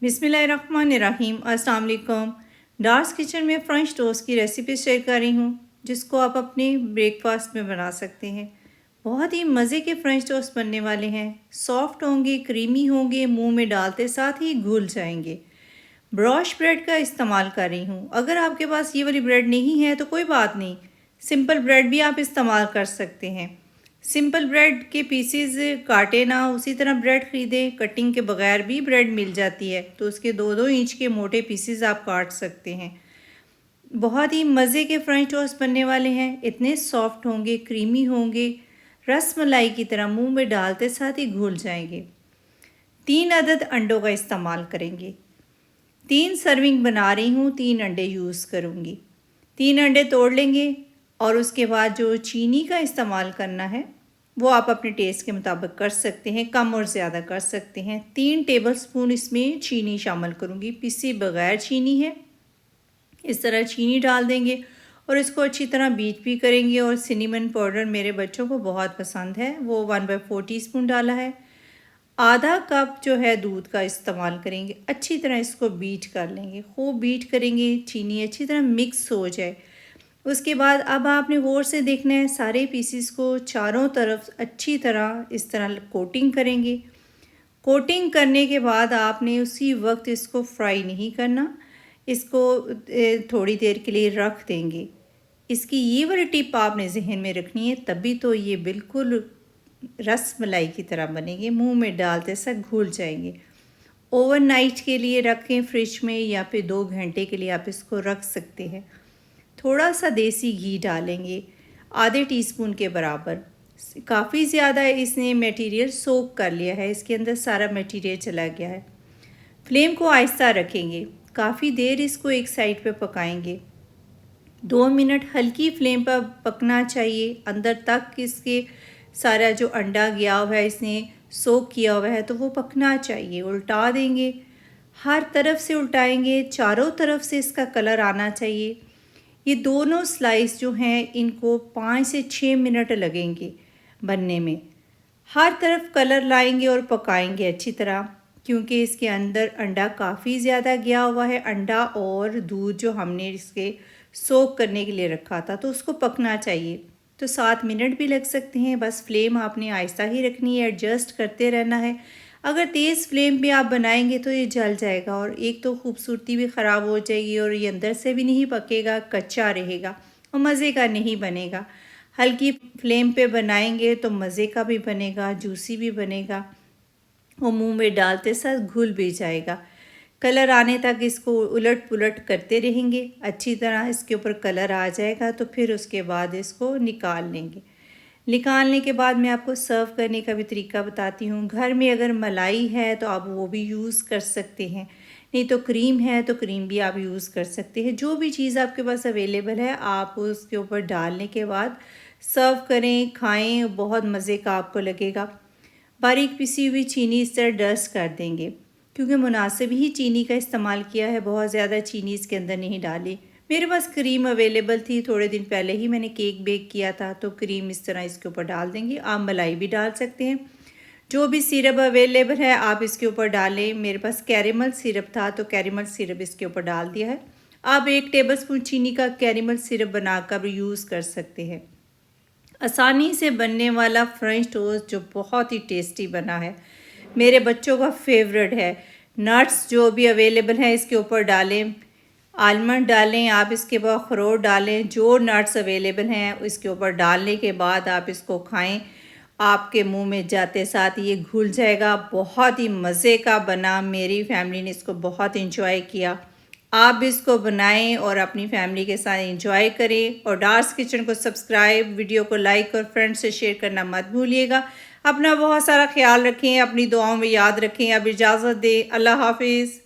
बिस्मिल्लाहिर्रहमानिर्रहीम। अस्सलाम वालेकुम। डार्स किचन में फ्रेंच टोस्ट की रेसिपी शेयर कर रही हूँ जिसको आप अपने ब्रेकफास्ट में बना सकते हैं। बहुत ही मज़े के फ्रेंच टोस्ट बनने वाले हैं। सॉफ्ट होंगे, क्रीमी होंगे, मुंह में डालते साथ ही घुल जाएंगे। ब्रॉश ब्रेड का इस्तेमाल कर रही हूँ। अगर आपके पास ये वाली ब्रेड नहीं है तो कोई बात नहीं, सिंपल ब्रेड भी आप इस्तेमाल कर सकते हैं। सिंपल ब्रेड के पीसेस काटे ना, उसी तरह ब्रेड ख़रीदें। कटिंग के बगैर भी ब्रेड मिल जाती है, तो उसके 2-2 इंच के मोटे पीसेस आप काट सकते हैं। बहुत ही मज़े के फ्रेंच टोस्ट बनने वाले हैं। इतने सॉफ्ट होंगे, क्रीमी होंगे, रस मलाई की तरह मुंह में डालते साथ ही घुल जाएंगे। 3 अदद अंडों का इस्तेमाल करेंगे। 3 सर्विंग बना रही हूँ, 3 अंडे यूज़ करूँगी। 3 अंडे तोड़ लेंगे और उसके बाद जो चीनी का इस्तेमाल करना है वो आप अपने टेस्ट के मुताबिक कर सकते हैं, कम और ज़्यादा कर सकते हैं। 3 टेबलस्पून इसमें चीनी शामिल करूँगी, पिसी बगैर चीनी है। इस तरह चीनी डाल देंगे और इसको अच्छी तरह बीट भी करेंगे। और सिनेमन पाउडर मेरे बच्चों को बहुत पसंद है, वो 1/4 टीस्पून डाला है। आधा कप जो है दूध का इस्तेमाल करेंगे। अच्छी तरह इसको बीट कर लेंगे, खूब बीट करेंगे, चीनी अच्छी तरह मिक्स हो जाए। उसके बाद अब आपने गौर से देखना है, सारे पीसेस को चारों तरफ अच्छी तरह इस तरह कोटिंग करेंगे। कोटिंग करने के बाद आपने उसी वक्त इसको फ्राई नहीं करना, इसको थोड़ी देर के लिए रख देंगे। इसकी ये वाली टिप आपने जहन में रखनी है, तभी तो ये बिल्कुल रस मलाई की तरह बनेंगे, मुंह में डालते सब घुल जाएंगे। ओवरनाइट के लिए रखें फ्रिज में, या फिर 2 घंटे के लिए आप इसको रख सकते हैं। थोड़ा सा देसी घी डालेंगे, आधे टीस्पून के बराबर। काफ़ी ज़्यादा इसने मटेरियल सोक कर लिया है, इसके अंदर सारा मटेरियल चला गया है। फ्लेम को आहिस्ता रखेंगे, काफ़ी देर इसको एक साइड पे पकाएंगे। 2 मिनट हल्की फ्लेम पर पकना चाहिए, अंदर तक इसके सारा जो अंडा गया हुआ है, इसने सोक किया हुआ है, तो वो पकना चाहिए। उल्टा देंगे, हर तरफ से उल्टाएंगे, चारों तरफ से इसका कलर आना चाहिए। ये दोनों स्लाइस जो हैं इनको 5 से 6 मिनट लगेंगे बनने में। हर तरफ कलर लाएंगे और पकाएंगे अच्छी तरह, क्योंकि इसके अंदर अंडा काफ़ी ज़्यादा गया हुआ है। अंडा और दूध जो हमने इसके सोक करने के लिए रखा था, तो उसको पकना चाहिए। तो 7 मिनट भी लग सकते हैं। बस फ्लेम आपने आहिस्ता ही रखनी है, एडजस्ट करते रहना है। अगर तेज़ फ्लेम पे आप बनाएंगे तो ये जल जाएगा और एक तो खूबसूरती भी ख़राब हो जाएगी और ये अंदर से भी नहीं पकेगा, कच्चा रहेगा और मज़े का नहीं बनेगा। हल्की फ्लेम पे बनाएंगे तो मज़े का भी बनेगा, जूसी भी बनेगा और मुंह में डालते साथ घुल भी जाएगा। कलर आने तक इसको उलट पुलट करते रहेंगे, अच्छी तरह इसके ऊपर कलर आ जाएगा तो फिर उसके बाद इसको निकाल लेंगे। निकालने के बाद मैं आपको सर्व करने का भी तरीका बताती हूँ। घर में अगर मलाई है तो आप वो भी यूज़ कर सकते हैं, नहीं तो क्रीम है तो क्रीम भी आप यूज़ कर सकते हैं। जो भी चीज़ आपके पास अवेलेबल है आप उसके ऊपर डालने के बाद सर्व करें, खाएं, बहुत मज़े का आपको लगेगा। बारीक पिसी हुई चीनी इस तरह डस्ट कर देंगे, क्योंकि मुनासिब ही चीनी का इस्तेमाल किया है, बहुत ज़्यादा चीनी इसके अंदर नहीं डाली। मेरे पास क्रीम अवेलेबल थी, थोड़े दिन पहले ही मैंने केक बेक किया था, तो क्रीम इस तरह इसके ऊपर डाल देंगे। आप मलाई भी डाल सकते हैं, जो भी सिरप अवेलेबल है आप इसके ऊपर डालें। मेरे पास कैरेमल सिरप था तो कैरेमल सिरप इसके ऊपर डाल दिया है। आप 1 टेबलस्पून चीनी का कैरेमल सिरप बनाकर यूज़ कर सकते हैं। आसानी से बनने वाला फ्रेंच टोस्ट जो बहुत ही टेस्टी बना है, मेरे बच्चों का फेवरेट है। नट्स जो भी अवेलेबल हैं इसके ऊपर डालें, आलमंड डालें, आप इसके बाद अखरोट डालें, जो नट्स अवेलेबल हैं इसके ऊपर डालने के बाद आप इसको खाएं। आपके मुंह में जाते साथ ये घुल जाएगा। बहुत ही मज़े का बना, मेरी फैमिली ने इसको बहुत इंजॉय किया। आप भी इसको बनाएं और अपनी फैमिली के साथ एंजॉय करें। और डार्स किचन को सब्सक्राइब, वीडियो को लाइक और फ्रेंड्स से शेयर करना मत भूलिएगा। अपना बहुत सारा ख्याल रखें, अपनी दुआओं में याद रखें। अब इजाज़त दें, अल्लाह हाफिज़।